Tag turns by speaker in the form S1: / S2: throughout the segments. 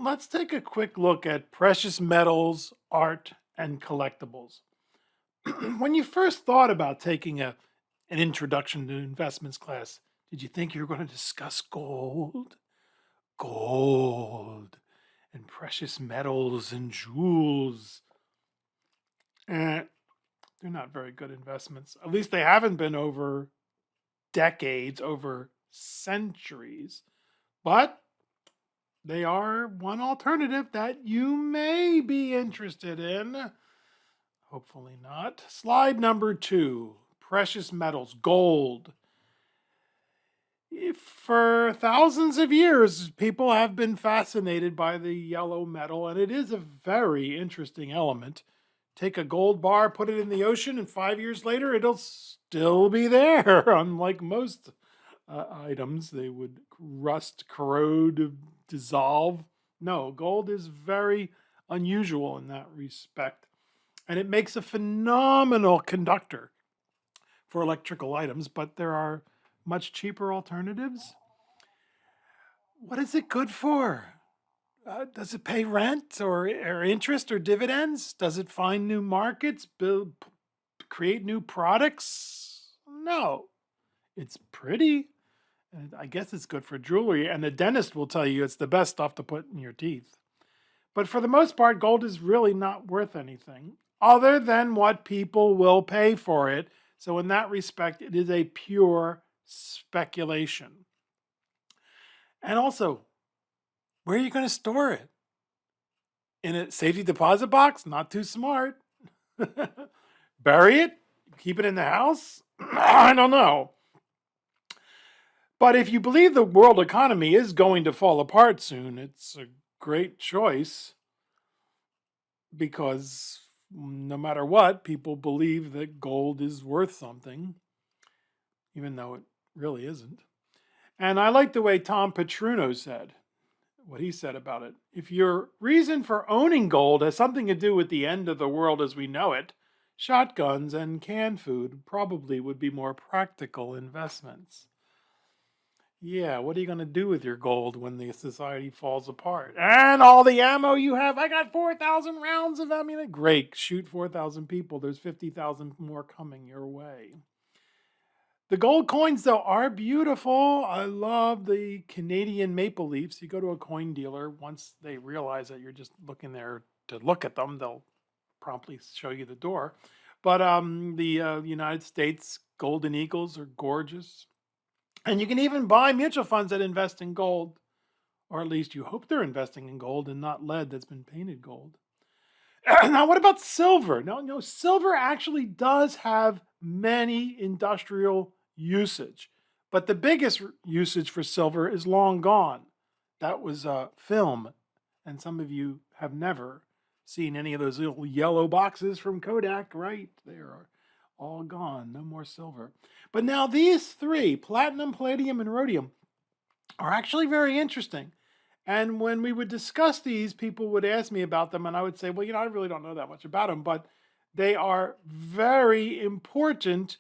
S1: let's take a quick look at precious metals, art, and collectibles. When you first thought about taking an introduction to investments class, did you think you were going to discuss gold? Gold and precious metals and jewels. Eh, they're not very good investments. At least they haven't been over decades, over centuries. But they are one alternative that you may be interested in. Hopefully not. Slide number 2, precious metals, gold. For thousands of years, people have been fascinated by the yellow metal, and it is a very interesting element. Take a gold bar, put it in the ocean, and 5 years later, it'll still be there. Unlike most items, they would rust, corrode, dissolve. No, gold is very unusual in that respect. And it makes a phenomenal conductor for electrical items, but there are much cheaper alternatives. What is it good for? Does it pay rent or interest or dividends? Does it find new markets, create new products? No. It's pretty. And I guess it's good for jewelry. And the dentist will tell you it's the best stuff to put in your teeth. But for the most part, gold is really not worth anything other than what people will pay for it. So in that respect, it is a pure speculation. And also, where are you going to store it? In a safety deposit box? Not too smart. Bury it? Keep it in the house? I don't know. But if you believe the world economy is going to fall apart soon, it's a great choice because no matter what, people believe that gold is worth something, even though it really isn't. And I like the way Tom Petruno said, what he said about it. If your reason for owning gold has something to do with the end of the world as we know it, shotguns and canned food probably would be more practical investments. Yeah, what are you going to do with your gold when the society falls apart? And all the ammo you have, I got 4,000 rounds of ammunition. Great, shoot 4,000 people. There's 50,000 more coming your way. The gold coins, though, are beautiful. I love the Canadian maple leafs. You go to a coin dealer, once they realize that you're just looking there to look at them, they'll promptly show you the door. But the United States golden eagles are gorgeous. And you can even buy mutual funds that invest in gold, or at least you hope they're investing in gold and not lead that's been painted gold. Now, what about silver? No, silver actually does have many industrial usage, but the biggest usage for silver is long gone. That was film, and some of you have never seen any of those little yellow boxes from Kodak, right? They are all gone, no more silver. But now these three, platinum, palladium, and rhodium, are actually very interesting. And when we would discuss these, people would ask me about them, and I would say, well, I really don't know that much about them, but they are very important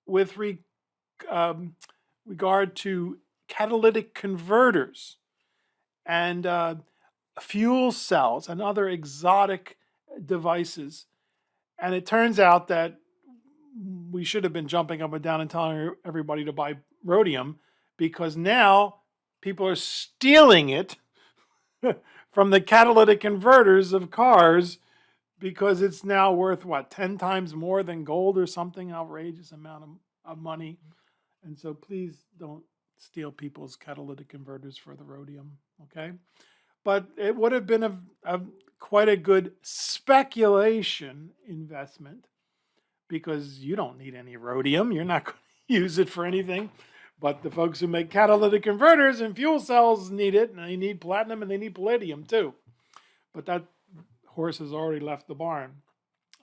S1: with regard to catalytic converters and fuel cells and other exotic devices. And it turns out that we should have been jumping up and down and telling everybody to buy rhodium because now people are stealing it from the catalytic converters of cars because it's now worth, 10 times more than gold or something outrageous amount of money. And so please don't steal people's catalytic converters for the rhodium, okay? But it would have been quite a good speculation investment because you don't need any rhodium. You're not going to use it for anything. But the folks who make catalytic converters and fuel cells need it, and they need platinum and they need palladium too. But that horse has already left the barn.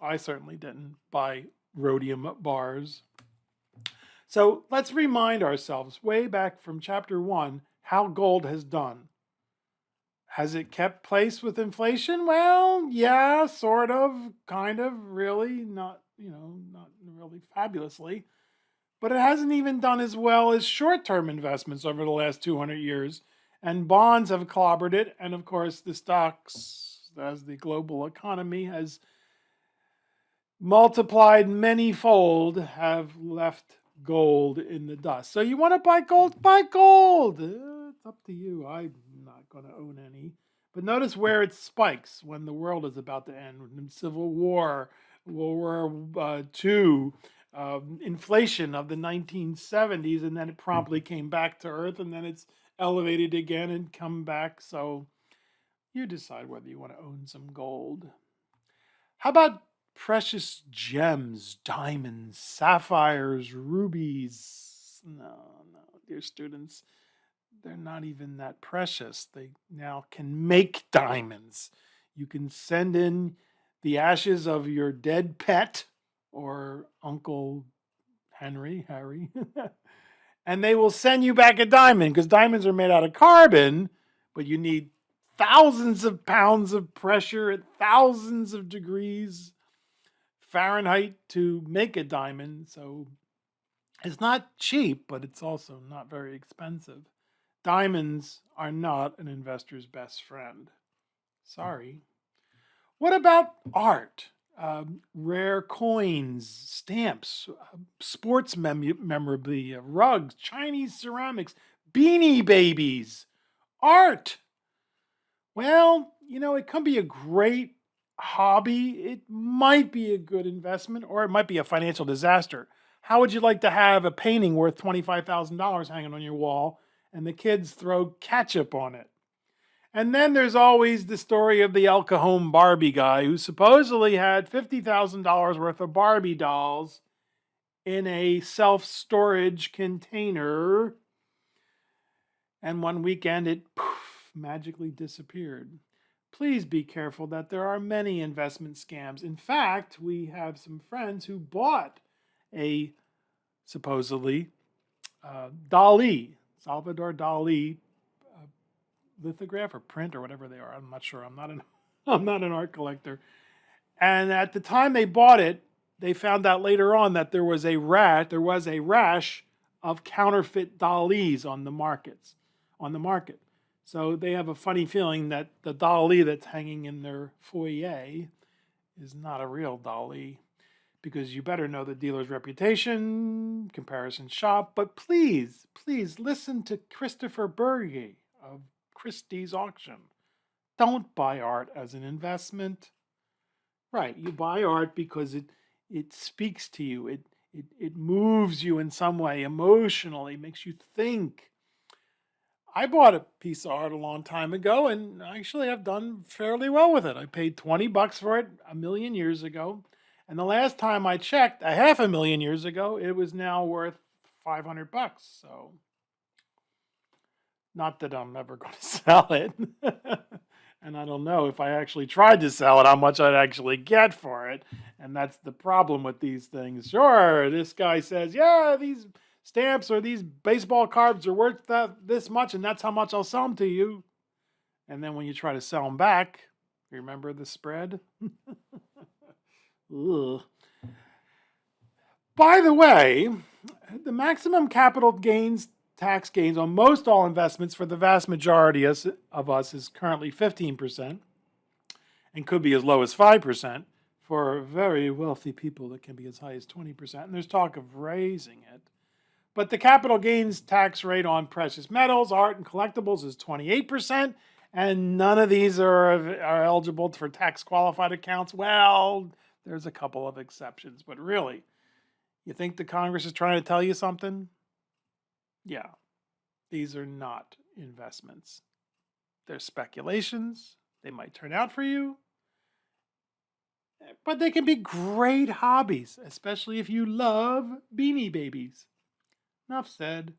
S1: I certainly didn't buy rhodium bars. So let's remind ourselves, way back from chapter 1, how gold has done. Has it kept pace with inflation? Well, yeah, sort of, kind of, really, not really fabulously. But it hasn't even done as well as short-term investments over the last 200 years. And bonds have clobbered it. And of course, the stocks, as the global economy has multiplied many-fold, have left gold in the dust. So you want to buy gold? Buy gold. It's up to you. I'm not going to own any. But notice where it spikes when the world is about to end. Civil War, World War II, inflation of the 1970s, and then it promptly came back to earth, and then it's elevated again and come back. So you decide whether you want to own some gold. How about precious gems, diamonds, sapphires, rubies? No, dear students, they're not even that precious. They now can make diamonds. You can send in the ashes of your dead pet or Uncle Harry, and they will send you back a diamond, because diamonds are made out of carbon, but you need thousands of pounds of pressure at thousands of degrees Fahrenheit to make a diamond. So it's not cheap, but it's also not very expensive. Diamonds are not an investor's best friend. Sorry. What about art? Rare coins, stamps, sports memorabilia, rugs, Chinese ceramics, beanie babies, art. Well, it can be a great hobby. It might be a good investment, or it might be a financial disaster. How would you like to have a painting worth $25,000 hanging on your wall and the kids throw ketchup on it? And then there's always the story of the El Cajon Barbie guy who supposedly had $50,000 worth of Barbie dolls in a self-storage container. And one weekend it magically disappeared. Please be careful that there are many investment scams. In fact, we have some friends who bought a supposedly Dali, Salvador Dali lithograph or print or whatever they are. I'm not sure. I'm not an art collector. And at the time they bought it, they found out later on that there was a rash of counterfeit Dalis on the market. So they have a funny feeling that the Dali that's hanging in their foyer is not a real Dali, because you better know the dealer's reputation, comparison shop. But please listen to Christopher Berge of Christie's Auction. Don't buy art as an investment. Right, you buy art because it speaks to you. It moves you in some way emotionally, makes you think. I bought a piece of art a long time ago, and actually I've done fairly well with it. I paid $20 for it a million years ago. And the last time I checked, a half a million years ago, it was now worth $500. So, not that I'm ever going to sell it. And I don't know if I actually tried to sell it, how much I'd actually get for it. And that's the problem with these things. Sure, this guy says, yeah, these stamps or these baseball cards are worth this much, and that's how much I'll sell them to you. And then when you try to sell them back, remember the spread? Ugh. By the way, the maximum capital gains tax gains on most all investments for the vast majority of us is currently 15% and could be as low as 5%. For very wealthy people, it can be as high as 20%. And there's talk of raising it. But the capital gains tax rate on precious metals, art, and collectibles is 28%. And none of these are eligible for tax qualified accounts. Well, there's a couple of exceptions. But really, you think the Congress is trying to tell you something? Yeah, these are not investments. They're speculations. They might turn out for you, but they can be great hobbies, especially if you love beanie babies. Enough said.